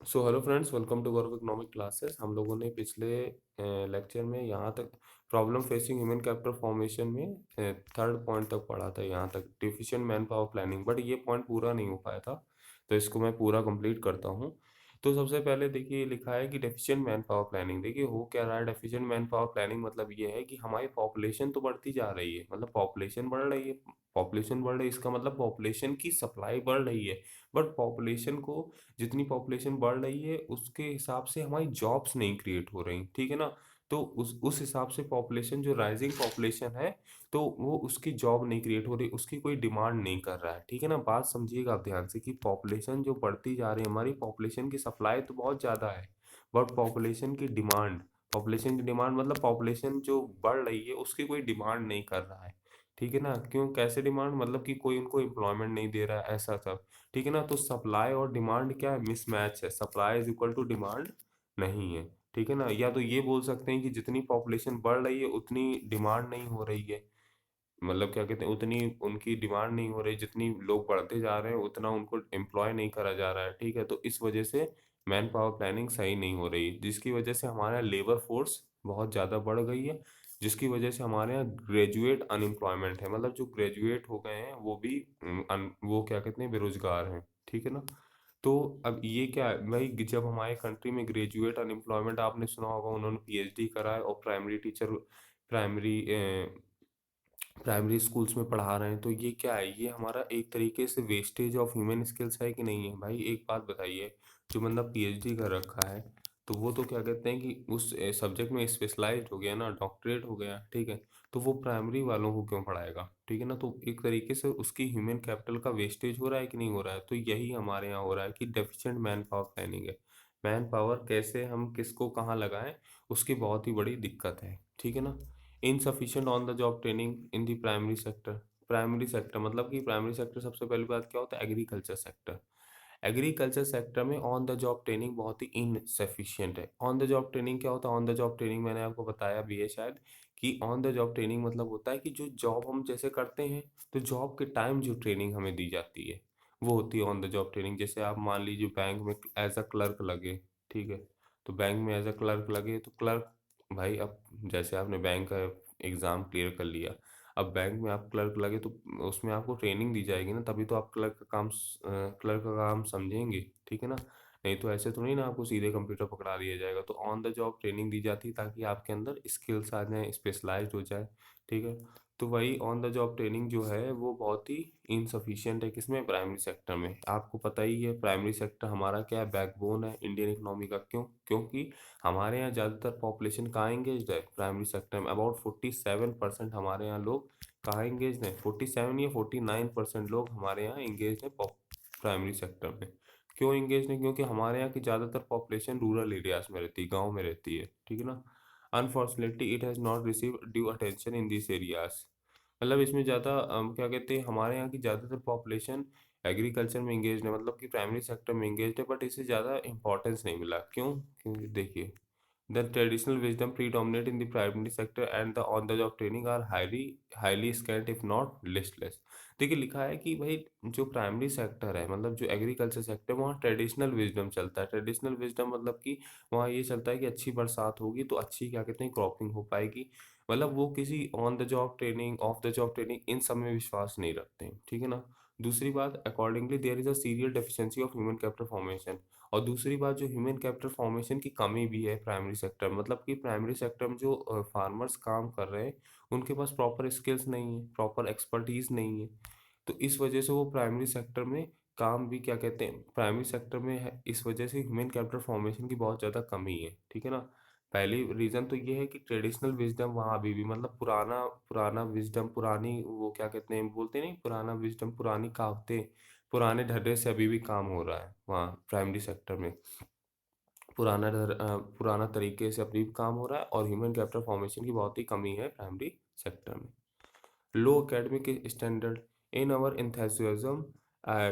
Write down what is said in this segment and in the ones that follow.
So hello friends, welcome to Gaurav economic classes. हम लोगों ने पिछले लेक्चर में यहाँ तक problem facing human capital formation में थर्ड पॉइंट तक पढ़ा था, यहाँ तक deficient man power planning, but ये पॉइंट पूरा नहीं हो पाया था, तो इसको मैं पूरा कंप्लीट करता हूँ। तो सबसे पहले देखिए लिखा है कि डेफिशिएंट मैन पावर प्लानिंग। देखिए हो क्या रहा है, डेफिशिएंट मैन पावर प्लानिंग मतलब ये है कि हमारी पॉपुलेशन तो बढ़ती जा रही है, मतलब पॉपुलेशन बढ़ रही है। पॉपुलेशन बढ़ रही है इसका मतलब पॉपुलेशन की सप्लाई बढ़ रही है, बट पॉपुलेशन को जितनी पॉपुलेशन बढ़ रही है उसके हिसाब से हमारी जॉब्स नहीं क्रिएट हो रही, ठीक है ना। तो उस हिसाब से पॉपुलेशन जो राइजिंग पॉपुलेशन है, तो वो उसकी जॉब नहीं क्रिएट हो रही, उसकी कोई डिमांड नहीं कर रहा है, ठीक है ना। बात समझिएगा आप ध्यान से कि पॉपुलेशन जो बढ़ती जा रही है, हमारी पॉपुलेशन की सप्लाई तो बहुत ज़्यादा है, बट पॉपुलेशन की डिमांड मतलब पॉपुलेशन जो बढ़ रही है उसकी कोई डिमांड नहीं कर रहा है, ठीक है ना। क्यों, कैसे डिमांड, मतलब कि कोई उनको एम्प्लॉयमेंट नहीं दे रहा है, ऐसा सब, ठीक है ना। तो सप्लाई और डिमांड क्या है, मिसमैच है, supply is equal to demand नहीं है, ठीक है ना। या तो ये बोल सकते हैं कि जितनी पॉपुलेशन बढ़ रही है उतनी डिमांड नहीं हो रही है, मतलब क्या कहते हैं, उतनी उनकी डिमांड नहीं हो रही, जितनी लोग बढ़ते जा रहे हैं उतना उनको एम्प्लॉय नहीं करा जा रहा है, ठीक है। तो इस वजह से मैन पावर प्लानिंग सही नहीं हो रही, जिसकी वजह से हमारा लेबर फोर्स बहुत ज़्यादा बढ़ गई है, जिसकी वजह से हमारे यहाँ ग्रेजुएट अनएम्प्लॉयमेंट है, मतलब जो ग्रेजुएट हो गए हैं वो भी वो क्या कहते हैं, बेरोजगार हैं, ठीक है ना। तो अब ये क्या है भाई, जब हमारे कंट्री में ग्रेजुएट अनएम्प्लॉयमेंट, आपने सुना होगा उन्होंने पीएचडी करा है और primary teacher, primary primary schools में पढ़ा रहे हैं, तो ये क्या है, ये हमारा एक तरीके से वेस्टेज ऑफ ह्यूमन स्किल्स है कि नहीं है भाई। एक बात बताइए, जो बंदा पीएचडी कर रखा है तो वो तो क्या कहते हैं कि उस सब्जेक्ट में स्पेशलाइज्ड हो गया ना, डॉक्टरेट हो गया, ठीक है। तो वो प्राइमरी वालों को क्यों पढ़ाएगा, ठीक है ना। तो एक तरीके से उसकी ह्यूमन कैपिटल का वेस्टेज हो रहा है कि नहीं हो रहा है। तो यही हमारे यहाँ हो रहा है कि डेफिशिएंट मैन पावर प्लानिंग है। मैन पावर कैसे हम किसको कहाँ लगाएं, उसकी बहुत ही बड़ी दिक्कत है, ठीक है ना। Insufficient on the job training in the primary sector. Primary sector मतलब कि प्राइमरी सेक्टर सबसे पहली बात क्या होता है, एग्रीकल्चर सेक्टर। एग्रीकल्चर सेक्टर में ऑन द जॉब ट्रेनिंग बहुत ही इनसफिशिएंट है। ऑन द जॉब ट्रेनिंग क्या होता है, ऑन द जॉब ट्रेनिंग मैंने आपको बताया भी है शायद, कि ऑन द जॉब ट्रेनिंग मतलब होता है कि जो जॉब हम जैसे करते हैं, तो जॉब के टाइम जो ट्रेनिंग हमें दी जाती है वो होती है ऑन द जॉब ट्रेनिंग। जैसे आप मान लीजिए बैंक में एज अ क्लर्क लगे, ठीक है। तो बैंक में एज अ क्लर्क लगे तो क्लर्क, भाई अब जैसे आपने बैंक का एग्ज़ाम क्लियर कर लिया, अब बैंक में आप क्लर्क लगे तो उसमें आपको ट्रेनिंग दी जाएगी ना, तभी तो आप क्लर्क का काम समझेंगे, ठीक है ना। नहीं तो ऐसे तो नहीं ना आपको सीधे कंप्यूटर पकड़ा दिया जाएगा। तो ऑन द जॉब ट्रेनिंग दी जाती है ताकि आपके अंदर स्किल्स आ जाएँ, स्पेशलाइज्ड हो जाए, ठीक है। तो वही ऑन द जॉब ट्रेनिंग जो है वो बहुत ही इनसफिशिएंट है, किसमें, प्राइमरी सेक्टर में। आपको पता ही है प्राइमरी सेक्टर हमारा क्या है, बैकबोन है इंडियन इकोनॉमी का। क्यों, क्योंकि हमारे यहाँ ज़्यादातर पॉपुलेशन कहाँ एंगेज्ड है, प्राइमरी सेक्टर में। अबाउट 47% हमारे यहाँ लोग कहाँ एंगेज्ड हैं, 47 या 49% लोग हमारे यहाँ एंगेज्ड हैं प्राइमरी सेक्टर में। क्यों एंगेज्ड हैं, क्योंकि हमारे यहाँ की ज़्यादातर पॉपुलेशन रूरल एरियाज में रहती है, गाँव में रहती है, ठीक है ना। Unfortunately it has not receive due attention in this areas. मतलब इसमें ज़्यादा क्या कहते हैं, हमारे यहाँ की ज़्यादातर पॉपुलेशन एग्रीकल्चर में इंगेज्ड है, मतलब कि प्राइमरी सेक्टर में इंगेज्ड है, बट इसे ज़्यादा इंपॉर्टेंस नहीं मिला। क्यों, क्योंकि देखिए the traditional wisdom predominate in the primary sector and the on the job training are highly scant if not listless। देखिए लिखा है कि भाई जो प्राइमरी सेक्टर है, मतलब जो एग्रीकल्चर सेक्टर है, वहाँ ट्रेडिशनल विजडम चलता है। ट्रेडिशनल विजडम मतलब कि वहाँ ये चलता है कि अच्छी बरसात होगी तो अच्छी क्या कहते हैं क्रॉपिंग हो पाएगी, मतलब वो किसी on the job training, off the job training, इन सब में विश्वास नहीं रखते हैं, ठीक है ना। दूसरी बात, accordingly there is a serial deficiency of human capital formation. और दूसरी बात, जो ह्यूमन कैपिटल फॉर्मेशन की कमी भी है प्राइमरी सेक्टर में, मतलब कि प्राइमरी सेक्टर में जो फार्मर्स काम कर रहे हैं उनके पास प्रॉपर स्किल्स नहीं है, प्रॉपर एक्सपर्टीज नहीं है। तो इस वजह से वो प्राइमरी सेक्टर में काम भी क्या कहते हैं, प्राइमरी सेक्टर में है, इस वजह से ह्यूमन कैपिटल फॉर्मेशन की बहुत ज़्यादा कमी है, ठीक है ना। पहली रीज़न तो ये है कि ट्रेडिशनल विजडम वहाँ अभी भी, मतलब पुराना पुराना विजडम, पुरानी वो क्या कहते हैं, बोलते नहीं, पुराना विजडम, पुरानी कहावतें, पुराने ढर्रे से अभी भी काम हो रहा है वहाँ प्राइमरी सेक्टर में। पुराना तरीके से अभी भी काम हो रहा है, और ह्यूमन कैपिटल फॉर्मेशन की बहुत ही कमी है प्राइमरी सेक्टर में। Low academic standard. In our enthusiasm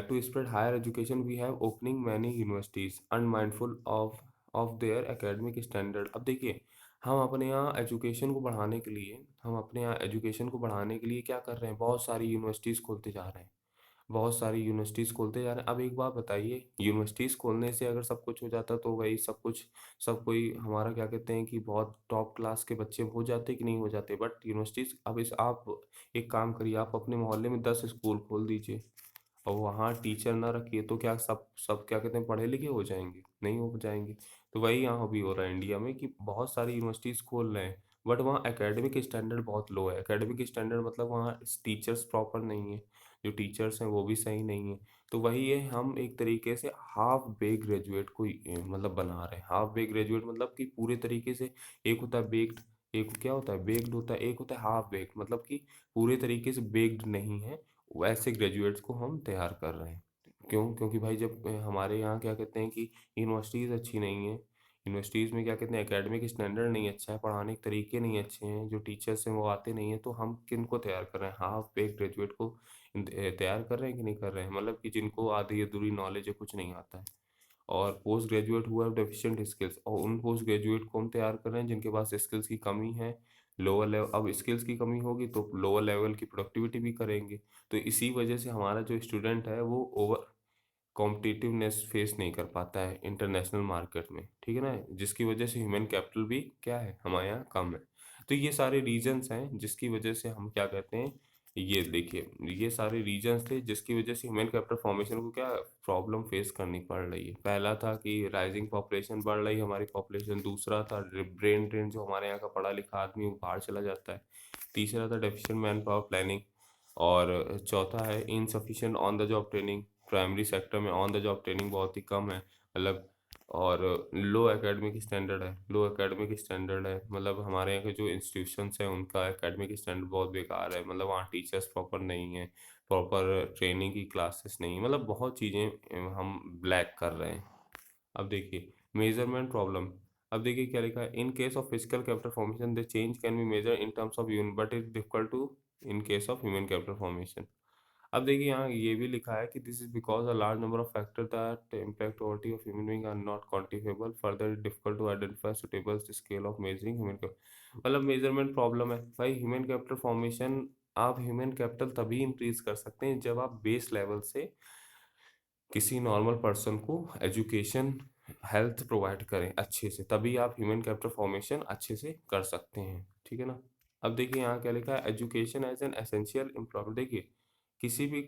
to spread higher education, we have opening many universities, unmindful of their academic standard। अब देखिए, हम अपने यहाँ एजुकेशन को बढ़ाने के लिए, हम अपने यहाँ एजुकेशन को बढ़ाने के लिए क्या कर रहे हैं, बहुत सारी यूनिवर्सिटीज़ खोलते जा रहे हैं, बहुत सारी यूनिवर्सिटीज़ खोलते जा रहे हैं। अब एक बात बताइए, यूनिवर्सिटीज़ खोलने से अगर सब कुछ हो जाता तो वही सब कुछ, सब कोई हमारा क्या कहते हैं कि बहुत टॉप क्लास के बच्चे हो जाते कि नहीं हो जाते। बट यूनिवर्सिटीज़ अब इस आप एक काम करिए, आप अपने मोहल्ले में 10 स्कूल खोल दीजिए और वहाँ टीचर ना रखिए, तो क्या सब सब क्या कहते हैं पढ़े लिखे हो जाएंगे? नहीं हो जाएंगे। तो वही यहाँ भी हो रहा है इंडिया में कि बहुत सारी यूनिवर्सिटीज़ खोल रहे हैं, बट वहाँ एकेडमिक स्टैंडर्ड बहुत लो है। एकेडमिक स्टैंडर्ड मतलब वहाँ टीचर्स प्रॉपर नहीं है, जो टीचर्स हैं वो भी सही नहीं है। तो वही है, हम एक तरीके से हाफ बे ग्रेजुएट को मतलब बना रहे हैं। हाफ बे ग्रेजुएट मतलब कि पूरे तरीके से, एक होता है बेक्ड, एक क्या होता है बेक्ड होता है, एक होता है हाफ बेक्ड मतलब कि पूरे तरीके से बेक्ड नहीं है। वैसे ग्रेजुएट्स को हम तैयार कर रहे हैं। क्यों? क्योंकि भाई जब हमारे यहाँ क्या कहते हैं कि यूनिवर्सिटीज़ अच्छी नहीं है, यूनिवर्सिटीज़ में क्या कहते हैं एकेडमिक स्टैंडर्ड नहीं अच्छा है, पढ़ाने के तरीके नहीं अच्छे हैं, जो टीचर्स हैं वो आते नहीं हैं, तो हम किन को तैयार कर रहे हैं? हाफ बेक ग्रेजुएट को तैयार कर रहे हैं कि नहीं कर रहे हैं? मतलब कि जिनको आधी अधूरी नॉलेज है, कुछ नहीं आता है। और पोस्ट ग्रेजुएट हुआ डेफिशिएंट स्किल्स, और उन पोस्ट ग्रेजुएट को हम तैयार कर रहे हैं जिनके पास स्किल्स की कमी है। लोअर लेवल, अब स्किल्स की कमी होगी तो लोअर लेवल की प्रोडक्टिविटी भी करेंगे। तो इसी वजह से हमारा जो स्टूडेंट है वो ओवर कॉम्पिटिटिवनेस फेस नहीं कर पाता है इंटरनेशनल मार्केट में, ठीक है ना? जिसकी वजह से ह्यूमन कैपिटल भी क्या है, हमारे यहाँ कम है। तो ये सारे रीजंस हैं जिसकी वजह से हम क्या कहते हैं, ये देखिए, ये सारे रीजंस थे जिसकी वजह से ह्यूमन कैपिटल फॉर्मेशन को क्या प्रॉब्लम फेस करनी पड़ रही है। पहला था कि राइजिंग पॉपुलेशन बढ़ रही है हमारी पॉपुलेशन, दूसरा था ब्रेन ड्रेन, जो हमारे यहाँ का पढ़ा लिखा आदमी वो बाहर चला जाता है, तीसरा था डेफिशिएंट मैन पावर प्लानिंग, और चौथा है insufficient on the job training. Primary sector में ऑन द जॉब ट्रेनिंग बहुत ही कम है, मतलब। और लो एकेडमिक स्टैंडर्ड है, लो एकेडमिक स्टैंडर्ड है, मतलब हमारे यहाँ के जो इंस्टीट्यूशंस हैं उनका एकेडमिक स्टैंडर्ड बहुत बेकार है, मतलब वहाँ टीचर्स प्रॉपर नहीं है, प्रॉपर ट्रेनिंग की क्लासेस नहीं है, मतलब बहुत चीज़ें हम ब्लैक कर रहे हैं। अब देखिए मेजरमेंट प्रॉब्लम, अब देखिए क्या लिखा है, in case of physical capital formation the change can be measure in terms of unit but is difficult to in case of human capital formation. अब देखिए यहाँ ये भी लिखा है कि this is because a large number of factor that impact quality of human being are not quantifiable further it difficult to identify suitable scale of measuring human capital. मतलब measurement problem है भाई, ह्यूमन कैपिटल फॉर्मेशन, आप human capital तभी increase कर सकते हैं जब आप बेस लेवल से किसी नॉर्मल पर्सन को एजुकेशन हेल्थ प्रोवाइड करें अच्छे से, तभी आप ह्यूमन कैपिटल फॉर्मेशन अच्छे से कर सकते हैं, ठीक है ना? अब देखिए यहाँ क्या लिखा है, education as an essential employment. देखिए किसी भी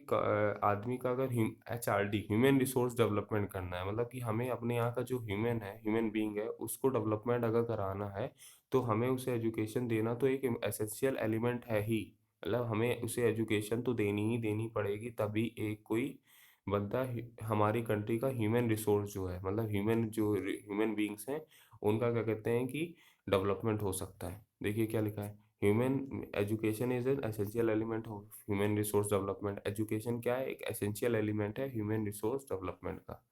आदमी का अगर HRD ह्यूमन रिसोर्स डेवलपमेंट करना है, मतलब कि हमें अपने यहाँ का जो ह्यूमन है, ह्यूमन बीइंग है, उसको डेवलपमेंट अगर कराना है तो हमें उसे एजुकेशन देना तो एक एसेंशियल एलिमेंट है ही। मतलब हमें उसे एजुकेशन तो देनी ही देनी पड़ेगी, तभी एक कोई बंदा हमारी कंट्री का ह्यूमन रिसोर्स जो है, मतलब ह्यूमन जो ह्यूमन बीइंग्स हैं उनका क्या कहते हैं कि डेवलपमेंट हो सकता है। देखिए क्या लिखा है, human education is an essential element of human resource development. Education क्या है, एक एसेंशियल एलिमेंट है ह्यूमन रिसोर्स डेवलपमेंट का।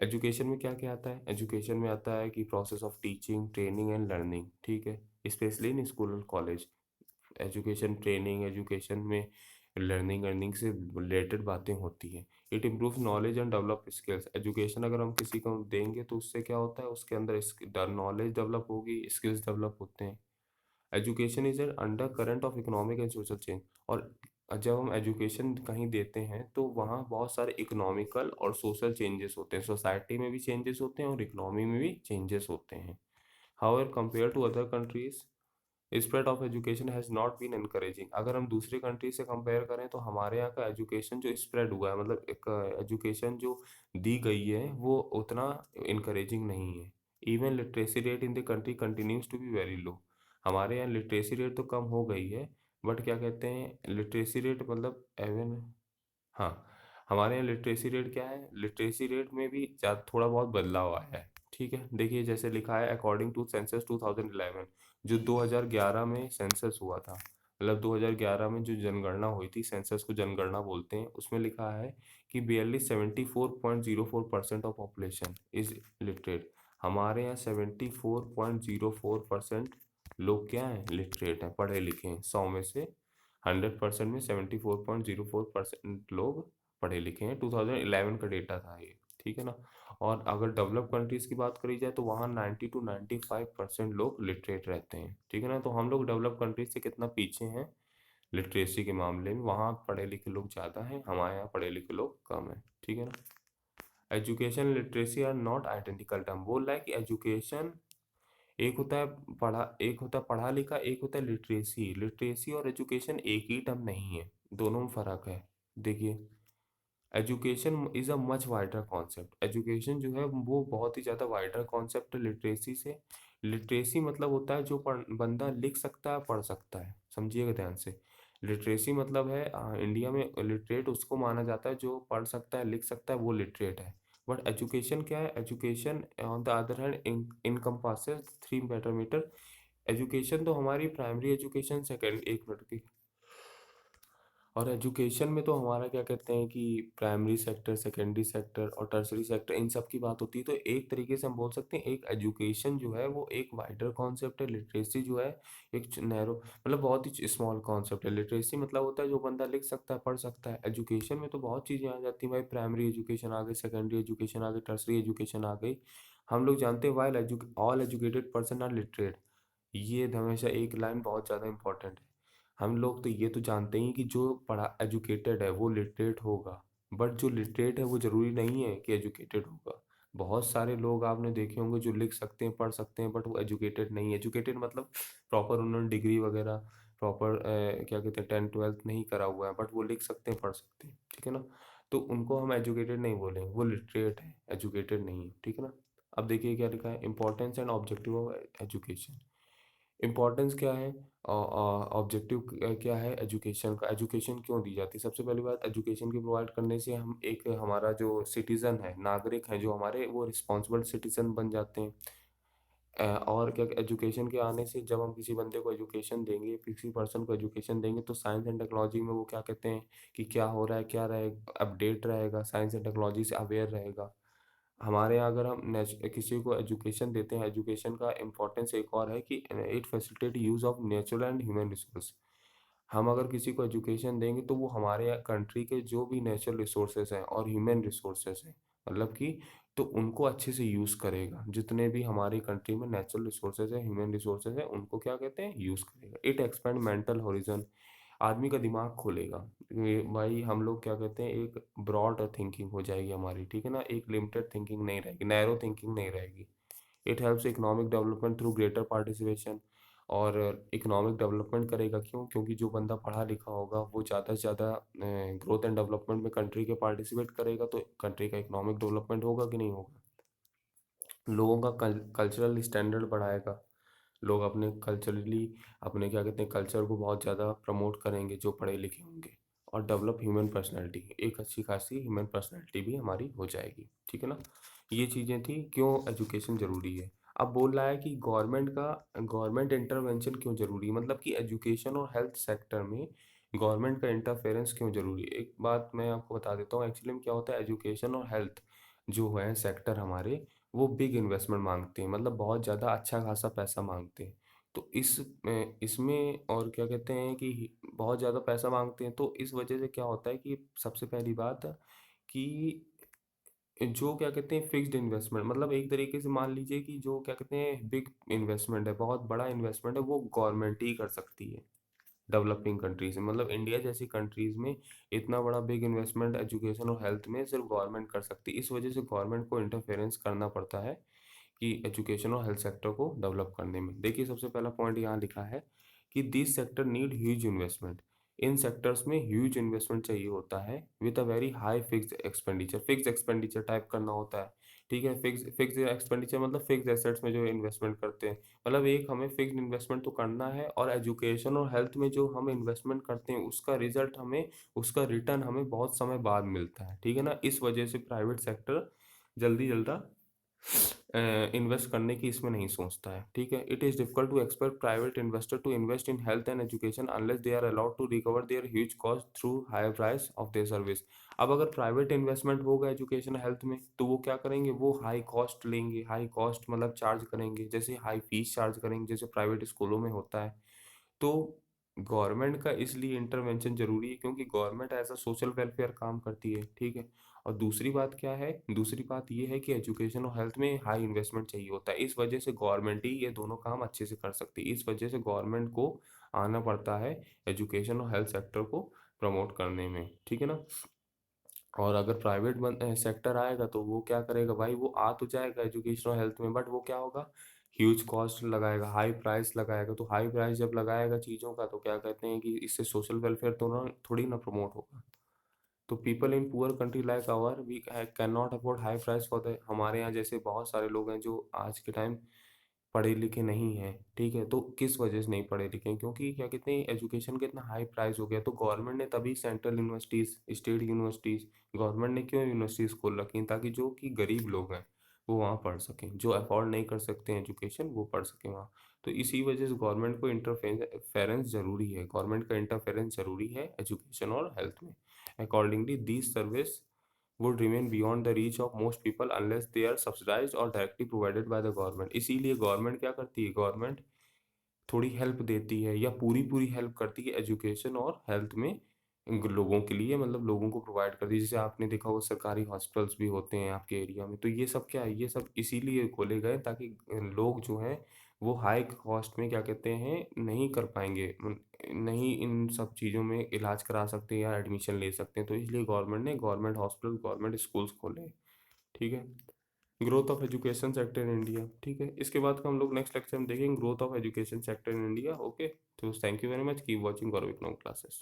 एजुकेशन में क्या क्या आता है, एजुकेशन में आता है कि process of teaching training and learning, ठीक है, स्पेशली इन स्कूल और कॉलेज। एजुकेशन ट्रेनिंग, एजुकेशन में लर्निंग अर्निंग से रिलेटेड बातें होती हैं। It improve knowledge and develop skills. Education अगर हम किसी को देंगे तो उससे क्या होता है, उसके अंदर नॉलेज डेवलप होगी, स्किल्स डेवलप होते हैं। Education is an under current of economic and social change. और जब हम एजुकेशन कहीं देते हैं तो वहाँ बहुत सारे इकोनॉमिकल और सोशल चेंजेस होते हैं, सोसाइटी में भी चेंजेस होते हैं और इकोनॉमी में भी चेंजेस होते हैं। However compare to other countries spread of education has not been encouraging. अगर हम दूसरे कंट्री से कंपेयर करें तो हमारे यहाँ का एजुकेशन जो स्प्रेड हुआ है, मतलब एक एजुकेशन जो दी गई है वो उतना इनकरेजिंग नहीं है। Even literacy rate in the country continues to be very low. हमारे यहाँ लिटरेसी रेट तो कम हो गई है, बट क्या कहते हैं लिटरेसी रेट मतलब एवन, हाँ, हमारे यहाँ लिटरेसी रेट क्या है, लिटरेसी रेट में भी थोड़ा बहुत बदलाव आया है, ठीक है। देखिए जैसे लिखा है अकॉर्डिंग टू सेंसस 2011, जो 2011 में सेंसस हुआ था, मतलब 2011 में जो जनगणना हुई थी, सेंसस को जनगणना बोलते हैं, उसमें लिखा है कि 74.04% ऑफ पॉपुलेशन इज लिटरेट। हमारे यहाँ 74.04% लोग क्या हैं, लिटरेट हैं, पढ़े लिखे हैं। 100 में से 100% में 74.04% लोग पढ़े लिखे हैं। 2011 का डेटा था ये, ठीक है ना। और अगर डेवलप कंट्रीज की बात करी जाए तो वहाँ 90 to 95% लोग लिटरेट रहते हैं, ठीक है ना। तो हम लोग डेवलप कंट्रीज से कितना पीछे हैं, लिटरेसी के मामले में वहाँ पढ़े लिखे लोग ज़्यादा हैं, हमारे यहाँ पढ़े लिखे लोग कम हैं, ठीक है ना। Education literacy are not identical term. बोल रहा है कि एजुकेशन एक होता है पढ़ा लिखा, एक होता है लिटरेसी। लिटरेसी और एजुकेशन एक ही टर्म नहीं है, दोनों में फ़र्क है। देखिए, education is a much wider concept. Education जो है वो बहुत ही ज़्यादा वाइडर कॉन्सेप्ट है लिटरेसी से। लिटरेसी मतलब होता है जो बंदा लिख सकता है, पढ़ सकता है। समझिएगा ध्यान से। लिटरेसी मतलब है इंडिया में लिटरेट उसको माना जाता है जो पढ़ सकता है, लिख सकता है, वो लिटरेट है। बट एजुकेशन क्या है? Education on the other hand encompasses three parameter. Education तो हमारी प्राइमरी एजुकेशन, सेकेंड, एक मिनट की, और एजुकेशन में तो हमारा क्या कहते हैं कि प्राइमरी सेक्टर, सेकेंडरी सेक्टर और टर्सरी सेक्टर, इन सब की बात होती है। तो एक तरीके से हम बोल सकते हैं एक एजुकेशन जो है वो एक वाइडर कॉन्सेप्ट है। लिटरेसी जो है एक नैरो, मतलब बहुत ही स्मॉल कॉन्सेप्ट है। लिटरेसी मतलब होता है जो बंदा लिख सकता है, पढ़ सकता है। एजुकेशन में तो बहुत चीज़ें आ जाती हैं भाई, प्राइमरी एजुकेशन आ गई, सेकेंडरी एजुकेशन आ गई, टर्सरी एजुकेशन आ गई। हम लोग जानते हैं while all educated person are literate. ये हमेशा एक लाइन बहुत ज़्यादा इंपॉर्टेंट है। हम लोग तो ये तो जानते ही कि जो पढ़ा एजुकेटेड है वो लिटरेट होगा, बट जो लिटरेट है वो ज़रूरी नहीं है कि एजुकेटेड होगा। बहुत सारे लोग आपने देखे होंगे जो लिख सकते हैं, पढ़ सकते हैं, बट वो एजुकेटेड नहीं है। एजुकेटेड मतलब प्रॉपर उन्होंने डिग्री वगैरह प्रॉपर क्या कहते हैं 10th 12th नहीं करा हुआ है, बट वो लिख सकते हैं, पढ़ सकते हैं, ठीक है ना। तो उनको हम एजुकेटेड नहीं बोलेंगे, वो लिटरेट है, एजुकेटेड नहीं है, ठीक है ना। अब देखिए क्या लिखा है, importance and objective of education. Importance क्या है, ऑब्जेक्टिव क्या है एजुकेशन का? एजुकेशन क्यों दी जाती है? सबसे पहली बात, एजुकेशन की प्रोवाइड करने से हम एक हमारा जो सिटीज़न है, नागरिक हैं जो हमारे, वो रिस्पॉन्सिबल सिटीज़न बन जाते हैं। और क्या, एजुकेशन के आने से जब हम किसी बंदे को एजुकेशन देंगे, किसी पर्सन को एजुकेशन देंगे, तो साइंस एंड टेक्नोलॉजी में वो क्या कहते हैं कि क्या हो रहा है, क्या रहेगा, अपडेट रहेगा, साइंस एंड टेक्नोलॉजी से अवेयर रहेगा। हमारे यहाँ अगर हम किसी को एजुकेशन देते हैं, एजुकेशन का इम्पोर्टेंस एक और है कि it facilitate use of natural and human resource. हम अगर किसी को एजुकेशन देंगे तो वो हमारे कंट्री के जो भी नेचुरल रिसोर्सेज हैं और ह्यूमन रिसोर्सेज हैं, मतलब कि, तो उनको अच्छे से यूज़ करेगा। जितने भी हमारी कंट्री में नेचुरल रिसोर्सेज हैं, ह्यूमन रिसोर्सेज हैं, उनको क्या कहते हैं, यूज़ करेगा। इट एक्सपेंड मेंटल हॉरिजन, आदमी का दिमाग खोलेगा। ये भाई हम लोग क्या कहते हैं, एक ब्रॉड थिंकिंग हो जाएगी हमारी, ठीक है ना। एक लिमिटेड थिंकिंग नहीं रहेगी, नैरो थिंकिंग नहीं रहेगी। It helps economic development through greater participation. और इकोनॉमिक डेवलपमेंट करेगा क्यों? क्योंकि जो बंदा पढ़ा लिखा होगा वो ज़्यादा से ज़्यादा ग्रोथ एंड डेवलपमेंट में कंट्री के पार्टिसिपेट करेगा, तो कंट्री का इकोनॉमिक डेवलपमेंट होगा कि नहीं होगा। लोगों का कल्चरल स्टैंडर्ड बढ़ाएगा। लोग अपने कल्चरली, अपने क्या कहते हैं, कल्चर को बहुत ज़्यादा प्रमोट करेंगे जो पढ़े लिखे होंगे। और डेवलप ह्यूमन पर्सनैलिटी, एक अच्छी खासी ह्यूमन पर्सनैलिटी भी हमारी हो जाएगी, ठीक है ना। ये चीज़ें थी क्यों एजुकेशन ज़रूरी है। अब बोल रहा है कि गवर्नमेंट इंटरवेंशन क्यों ज़रूरी है, मतलब कि एजुकेशन और हेल्थ सेक्टर में गवर्नमेंट का इंटरफेरेंस क्यों ज़रूरी है। एक बात मैं आपको बता देता हूँ, एक्चुअली में क्या होता है, एजुकेशन और हेल्थ जो है सेक्टर हमारे, वो बिग इन्वेस्टमेंट मांगते हैं, मतलब बहुत ज़्यादा अच्छा खासा पैसा मांगते हैं। तो इसमें और क्या कहते हैं कि बहुत ज़्यादा पैसा मांगते हैं, तो इस वजह से क्या होता है कि सबसे पहली बात कि जो क्या कहते हैं फिक्स्ड इन्वेस्टमेंट, मतलब एक तरीके से मान लीजिए कि जो क्या कहते हैं बिग इन्वेस्टमेंट है, बहुत बड़ा इन्वेस्टमेंट है, वो गवर्नमेंट ही कर सकती है। डेवलपिंग कंट्रीज में, मतलब इंडिया जैसी कंट्रीज में इतना बड़ा बिग इन्वेस्टमेंट एजुकेशन और हेल्थ में सिर्फ गवर्नमेंट कर सकती है। इस वजह से गवर्नमेंट को इंटरफेरेंस करना पड़ता है कि एजुकेशन और हेल्थ सेक्टर को डेवलप करने में। देखिए सबसे पहला पॉइंट यहाँ लिखा है कि this sector need huge investment. In sectors में ह्यूज इन्वेस्टमेंट चाहिए होता है with a very high fixed expenditure. Fix expenditure type करना होता है, ठीक है। फिक्स एक्सपेंडिचर मतलब फिक्स एसेट्स में जो इन्वेस्टमेंट करते हैं, मतलब एक हमें फिक्स्ड इन्वेस्टमेंट तो करना है, और एजुकेशन और हेल्थ में जो हम इन्वेस्टमेंट करते हैं उसका रिजल्ट हमें, उसका रिटर्न हमें बहुत समय बाद मिलता है, ठीक है ना। इस वजह से प्राइवेट सेक्टर जल्दी जल्दी इन्वेस्ट करने की इसमें नहीं सोचता है, ठीक है। It is difficult to expect private investor to invest in health and education unless they are allowed to recover their huge cost through higher price of their service. अब अगर प्राइवेट इन्वेस्टमेंट होगा एजुकेशन हेल्थ में, तो वो क्या करेंगे, वो high cost लेंगे। हाई कॉस्ट मतलब चार्ज करेंगे, जैसे हाई फीस चार्ज करेंगे जैसे प्राइवेट स्कूलों में होता है। तो गवर्नमेंट का इसलिए इंटरवेंशन ज़रूरी है क्योंकि government as a social welfare काम करती है, ठीक है। और दूसरी बात क्या है, दूसरी बात ये है कि एजुकेशन और हेल्थ में हाई इन्वेस्टमेंट चाहिए होता है। इस वजह से गवर्नमेंट ही ये दोनों काम अच्छे से कर सकती है। इस वजह से गवर्नमेंट को आना पड़ता है एजुकेशन और हेल्थ सेक्टर को प्रमोट करने में, ठीक है ना। और अगर प्राइवेट सेक्टर आएगा तो वो क्या करेगा भाई, वो आ तो जाएगा एजुकेशन और हेल्थ में, बट वो क्या होगा, ह्यूज कॉस्ट लगाएगा, हाई प्राइस लगाएगा। तो हाई प्राइस जब लगाएगा चीज़ों का तो क्या कहते हैं कि इससे सोशल वेलफेयर तो ना थोड़ी ना प्रमोट होगा। तो people in poor country like our we can not afford high price for the, हमारे यहाँ जैसे बहुत सारे लोग हैं जो आज के टाइम पढ़े लिखे नहीं हैं, ठीक है। तो किस वजह से नहीं पढ़े लिखे हैं, क्योंकि क्या कहते हैं एजुकेशन का इतना हाई प्राइस हो गया। तो गवर्नमेंट ने तभी central universities, state universities, government ने क्यों यूनिवर्सिटीज़ खोल रखी हैं, ताकि जो कि गरीब लोग हैं वो वहाँ पढ़ सकें, जो अफोर्ड नहीं कर सकते हैं एजुकेशन वो पढ़ सकें वहाँ। तो इसी वजह से गवर्नमेंट को इंटरफेरेंस ज़रूरी है, गवर्नमेंट का इंटरफेरेंस ज़रूरी है एजुकेशन और हेल्थ में। Accordingly these service would remain beyond the reach of most people unless they are subsidized or directly provided by the government। इसीलिए गवर्नमेंट क्या करती है, गवर्नमेंट थोड़ी हेल्प देती है या पूरी पूरी हेल्प करती है एजुकेशन और हेल्थ में लोगों के लिए, मतलब लोगों को प्रोवाइड करती है। जैसे आपने देखा होगा सरकारी हॉस्पिटल्स भी होते हैं आपके एरिया में, तो ये सब क्या है, ये सब इसीलिए खोले गए ताकि लोग जो हैं वो हाई कॉस्ट में क्या कहते हैं नहीं कर पाएंगे, नहीं इन सब चीज़ों में इलाज करा सकते या एडमिशन ले सकते हैं। तो इसलिए गवर्नमेंट ने गवर्नमेंट हॉस्पिटल, गवर्नमेंट स्कूल्स खोले, ठीक है। Growth of education sector in India, ठीक है। इसके बाद का हम लोग नेक्स्ट लेक्चर में देखेंगे growth of education sector in India. Okay, तो thank you very much, keep watching Gaurav economic classes.